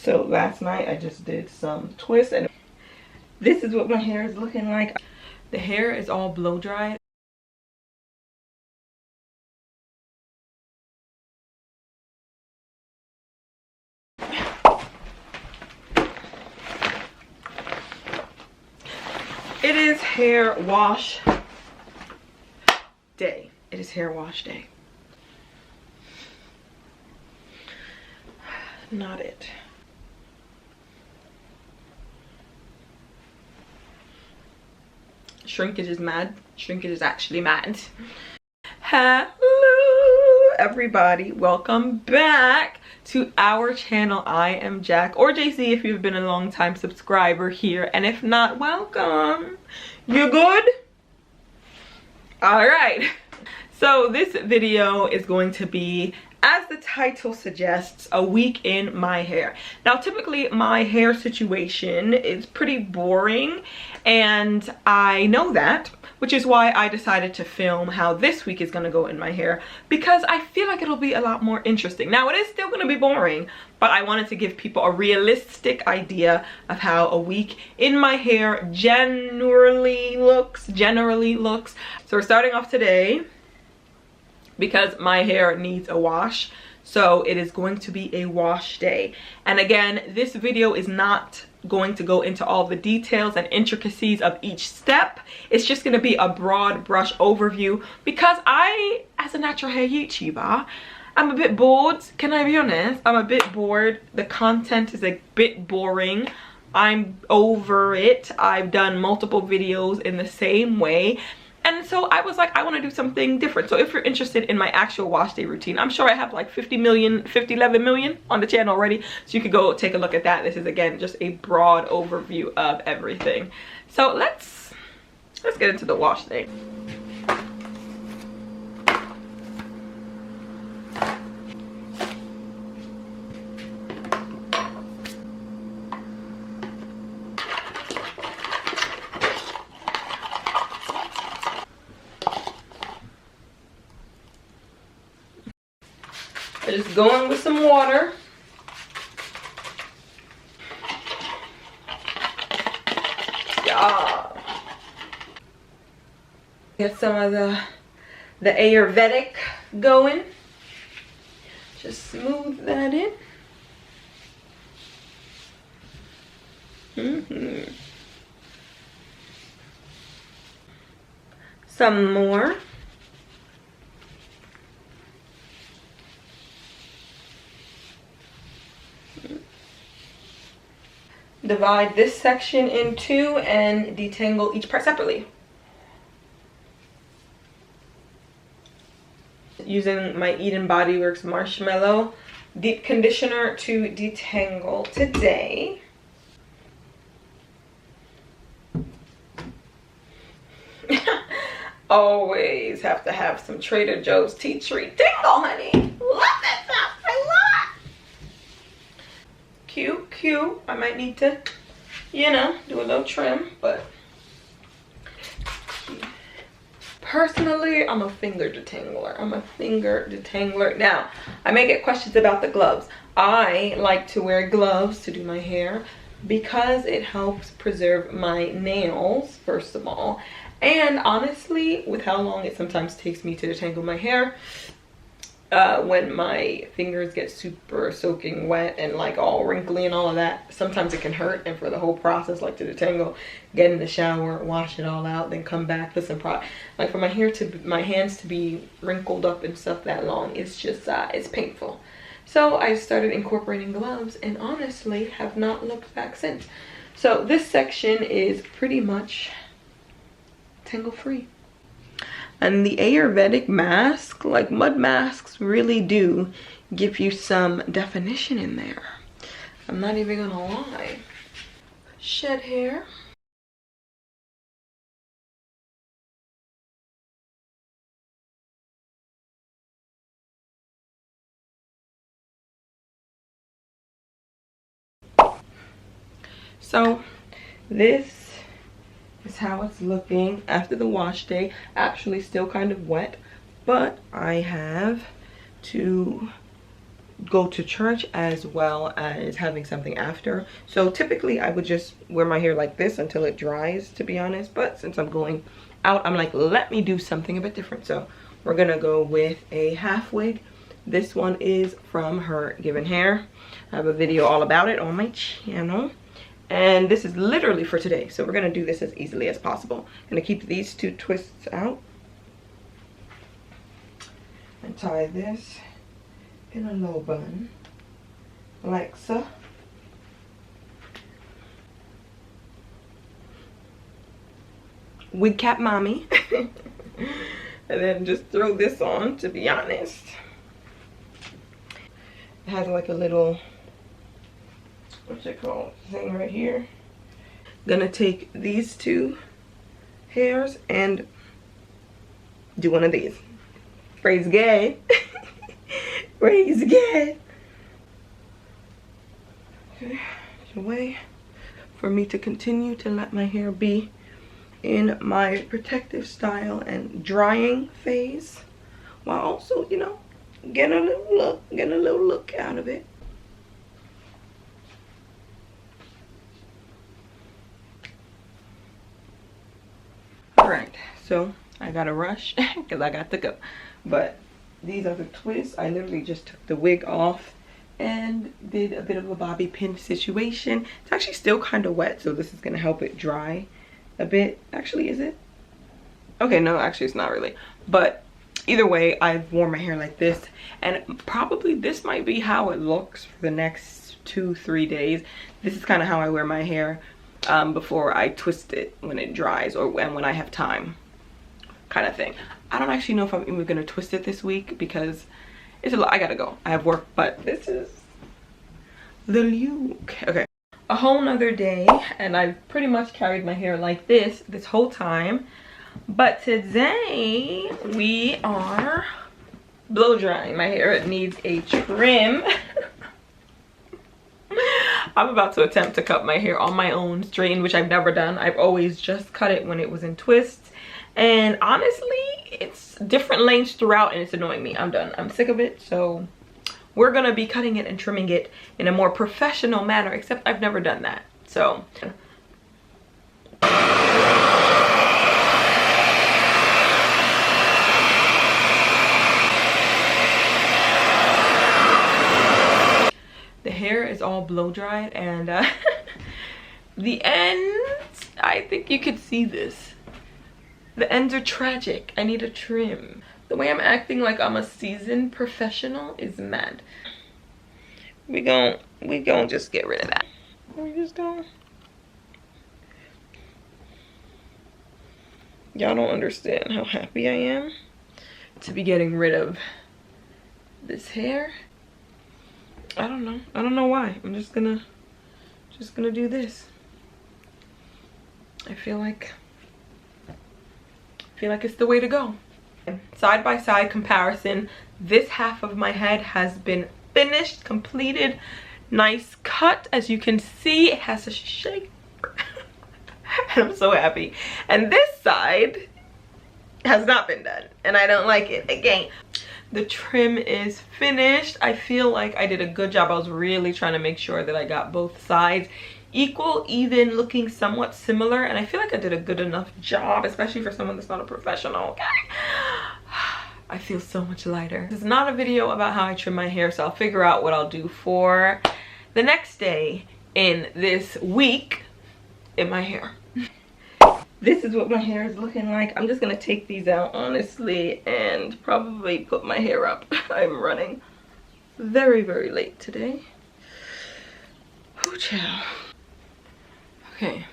So last night I just did some twists, and this is what my hair is looking like. The hair is all blow dried. It is hair wash day. It is hair wash day. Not it. Shrinkage is mad. Shrinkage is actually mad. Hello everybody, welcome back to our channel. I am Jack, or JC if you've been a long time subscriber here, and if not, welcome. You good? All right, so this video is going to be, as the title suggests, a week in my hair. Now typically my hair situation is pretty boring, and I know that, which is why I decided to film how this week is going to go in my hair, because I feel like it'll be a lot more interesting. Now it is still going to be boring, but I wanted to give people a realistic idea of how a week in my hair generally looks. So we're starting off today because my hair needs a wash, so it is going to be a wash day. And again, this video is not going to go into all the details and intricacies of each step. It's just going to be a broad brush overview, because I, as a natural hair YouTuber, I'm a bit bored. Can I be honest? I'm a bit bored. The content is a bit boring. I'm over it. I've done multiple videos in the same way, and so I was like, I want to do something different. So if you're interested in my actual wash day routine, I'm sure I have like 11 million on the channel already, so you could go take a look at that. This is again just a broad overview of everything. So let's get into the wash day. Just going with some water. Yeah. Get some of the Ayurvedic going. Just smooth that in. Some more. Divide this section in two and detangle each part separately. Using my Eden Body Works Marshmallow Deep Conditioner to detangle today. Always have to have some Trader Joe's tea tree tingle, honey. Love that stuff. I love it. Cute. I might need to, you know, do a little trim, but personally, I'm a finger detangler. Now, I may get questions about the gloves. I like to wear gloves to do my hair because it helps preserve my nails, first of all. And honestly, with how long it sometimes takes me to detangle my hair, when my fingers get super soaking wet and like all wrinkly and all of that, sometimes it can hurt. And for the whole process, like to detangle, get in the shower, wash it all out, then come back, put some like for my hair to, my hands to be wrinkled up and stuff that long, it's just it's painful. So I started incorporating gloves, and honestly have not looked back since. So this section is pretty much tangle free. And the Ayurvedic mask, like mud masks, really do give you some definition in there. I'm not even gonna lie. Shed hair. So this is how it's looking after the wash day. Actually still kind of wet, but I have to go to church as well as having something after. So typically I would just wear my hair like this until it dries, to be honest. But since I'm going out, I'm like, let me do something a bit different. So we're gonna go with a half wig. This one is from Her Given Hair. I have a video all about it on my channel. And this is literally for today. So we're gonna do this as easily as possible. I'm gonna keep these two twists out. And tie this in a low bun, like so. Wig cap mommy. And then just throw this on, to be honest. It has like a little, what's it called, thing right here. Gonna take these two hairs and do one of these. Praise God. Praise God. Okay, there's a way for me to continue to let my hair be in my protective style and drying phase, while also, you know, getting a little look out of it. All right, so I gotta rush because I got to go. But these are the twists. I literally just took the wig off and did a bit of a bobby pin situation. It's actually still kind of wet, so this is gonna help it dry a bit. Actually, is it? Okay, no, actually it's not really. But either way, I've worn my hair like this, and probably this might be how it looks for the next 2-3 days. This is kind of how I wear my hair before I twist it when it dries, or when I have time, kind of thing. I don't actually know if I'm even gonna twist it this week because it's a lot. I gotta go, I have work. But this is the look. Okay, a whole nother day, and I've pretty much carried my hair like this whole time. But today we are blow drying my hair. It needs a trim. I'm about to attempt to cut my hair on my own, straighten, which I've never done. I've always just cut it when it was in twists. And honestly, it's different lengths throughout, and it's annoying me. I'm done. I'm sick of it. So we're gonna be cutting it and trimming it in a more professional manner, except I've never done that. So the hair is all blow dried, and the ends, I think you could see this. The ends are tragic. I need a trim. The way I'm acting like I'm a seasoned professional is mad. We gon' just get rid of that. We just don't. Y'all don't understand how happy I am to be getting rid of this hair. I don't know. I don't know why. I'm just gonna do this. I feel like it's the way to go. Side by side comparison, this half of my head has been finished, completed, nice cut. As you can see, it has a shape. And I'm so happy. And this side has not been done, and I don't like it. Again, the trim is finished. I feel like I did a good job. I was really trying to make sure that I got both sides equal, even, looking somewhat similar, and I feel like I did a good enough job, especially for someone that's not a professional. Okay, I feel so much lighter. This is not a video about how I trim my hair, so I'll figure out what I'll do for the next day in this week in my hair. This is what my hair is looking like. I'm just gonna take these out, honestly, and probably put my hair up. I'm running very, very late today. Oh, child. Okay.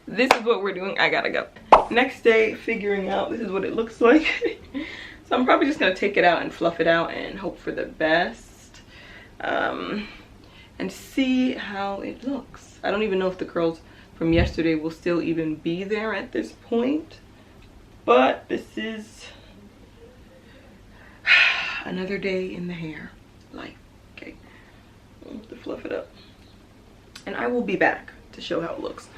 This is what we're doing. I gotta go. Next day, figuring out, this is what it looks like. So I'm probably just gonna take it out and fluff it out and hope for the best. And see how it looks. I don't even know if the curls from yesterday will still even be there at this point. But this is another day in the hair life. Okay. I'll have to fluff it up. And I will be back to show how it looks.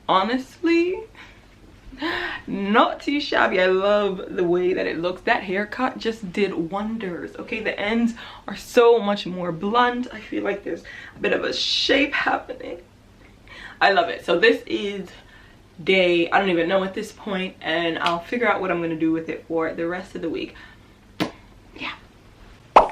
Honestly, Not too shabby. I love the way that it looks. That haircut just did wonders. Okay, the ends are so much more blunt. I feel like there's a bit of a shape happening. I love it. So this is day, I don't even know at this point, and I'll figure out what I'm gonna do with it for the rest of the week. Yeah.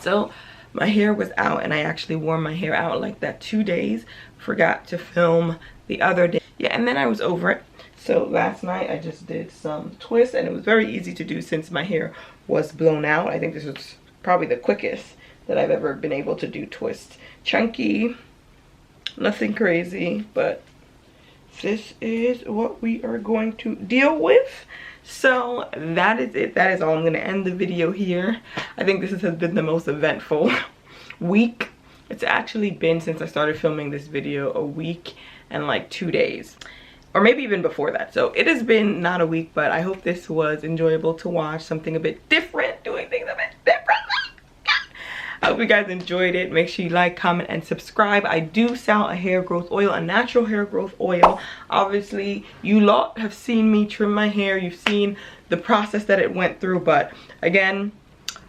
So my hair was out, and I actually wore my hair out like that 2 days. Forgot to film the other day. Yeah, and then I was over it. So last night I just did some twists, and it was very easy to do since my hair was blown out. I think this was probably the quickest that I've ever been able to do twists. Chunky, nothing crazy, but this is what we are going to deal with. So that is it. That is all. I'm going to end the video here. I think this has been the most eventful week. It's actually been, since I started filming this video, a week and like 2 days. Or maybe even before that. So it has been not a week, but I hope this was enjoyable to watch. Something a bit different, doing things a bit differently. I hope you guys enjoyed it. Make sure you like, comment, and subscribe. I do sell a hair growth oil, a natural hair growth oil. Obviously, you lot have seen me trim my hair. You've seen the process that it went through. But again,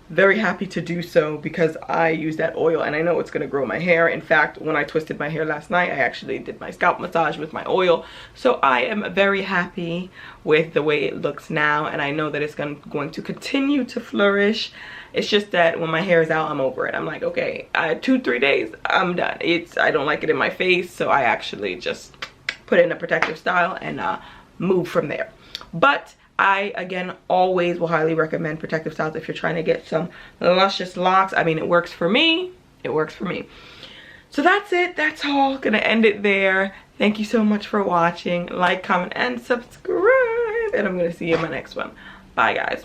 very happy to do so because I use that oil and I know it's going to grow my hair. In fact, when I twisted my hair last night, I actually did my scalp massage with my oil. So I am very happy with the way it looks now, and I know that it's going to continue to flourish. It's just that when my hair is out, I'm over it. I'm like, okay, 2-3 days, I'm done. I don't like it in my face, so I actually just put it in a protective style and move from there. But I, again, always will highly recommend protective styles if you're trying to get some luscious locks. I mean, it works for me. It works for me. So that's it. That's all. Gonna end it there. Thank you so much for watching. Like, comment, and subscribe. And I'm gonna see you in my next one. Bye, guys.